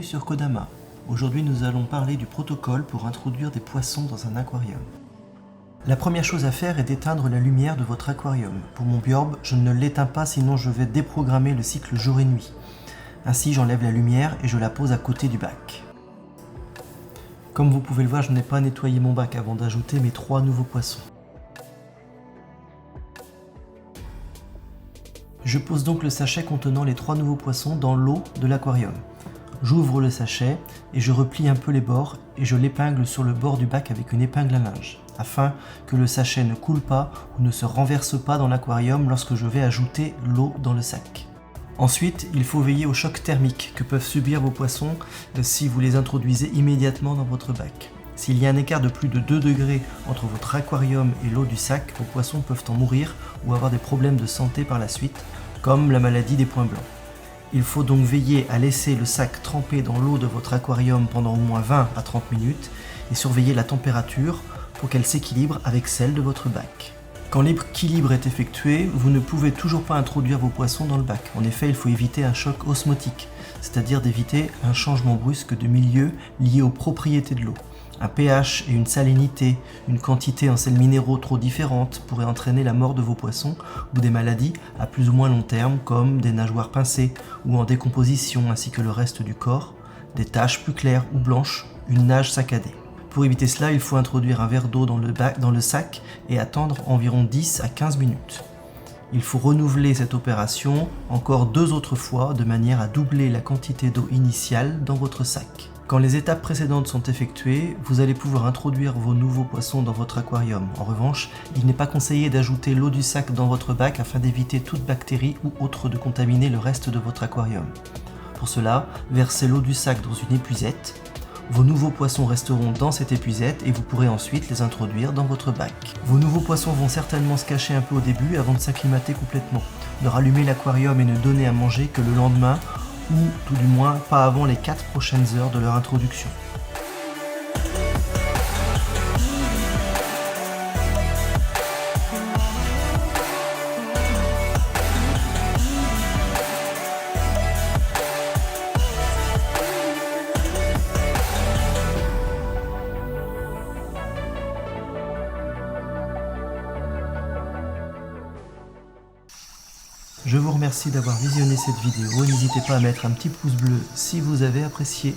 sur Kodama. Aujourd'hui nous allons parler du protocole pour introduire des poissons dans un aquarium. La première chose à faire est d'éteindre la lumière de votre aquarium. Pour mon Biorb, je ne l'éteins pas sinon je vais déprogrammer le cycle jour et nuit. Ainsi j'enlève la lumière et je la pose à côté du bac. Comme vous pouvez le voir, je n'ai pas nettoyé mon bac avant d'ajouter mes 3 nouveaux poissons. Je pose donc le sachet contenant les 3 nouveaux poissons dans l'eau de l'aquarium. J'ouvre le sachet et je replie un peu les bords et je l'épingle sur le bord du bac avec une épingle à linge, afin que le sachet ne coule pas ou ne se renverse pas dans l'aquarium lorsque je vais ajouter l'eau dans le sac. Ensuite, il faut veiller au choc thermique que peuvent subir vos poissons si vous les introduisez immédiatement dans votre bac. S'il y a un écart de plus de 2 degrés entre votre aquarium et l'eau du sac, vos poissons peuvent en mourir ou avoir des problèmes de santé par la suite, comme la maladie des points blancs. Il faut donc veiller à laisser le sac tremper dans l'eau de votre aquarium pendant au moins 20 à 30 minutes et surveiller la température pour qu'elle s'équilibre avec celle de votre bac. Quand l'équilibre est effectué, vous ne pouvez toujours pas introduire vos poissons dans le bac. En effet, il faut éviter un choc osmotique, c'est-à-dire d'éviter un changement brusque de milieu lié aux propriétés de l'eau. Un pH et une salinité, une quantité en sels minéraux trop différentes pourraient entraîner la mort de vos poissons ou des maladies à plus ou moins long terme comme des nageoires pincées ou en décomposition ainsi que le reste du corps, des taches plus claires ou blanches, une nage saccadée. Pour éviter cela, il faut introduire un verre d'eau dans le sac et attendre environ 10 à 15 minutes. Il faut renouveler cette opération encore 2 autres fois de manière à doubler la quantité d'eau initiale dans votre sac. Quand les étapes précédentes sont effectuées, vous allez pouvoir introduire vos nouveaux poissons dans votre aquarium. En revanche, il n'est pas conseillé d'ajouter l'eau du sac dans votre bac afin d'éviter toute bactérie ou autre de contaminer le reste de votre aquarium. Pour cela, versez l'eau du sac dans une épuisette. Vos nouveaux poissons resteront dans cette épuisette et vous pourrez ensuite les introduire dans votre bac. Vos nouveaux poissons vont certainement se cacher un peu au début avant de s'acclimater complètement. Ne rallumer l'aquarium et ne donner à manger que le lendemain ou tout du moins pas avant les 4 prochaines heures de leur introduction. Je vous remercie d'avoir visionné cette vidéo, n'hésitez pas à mettre un petit pouce bleu si vous avez apprécié.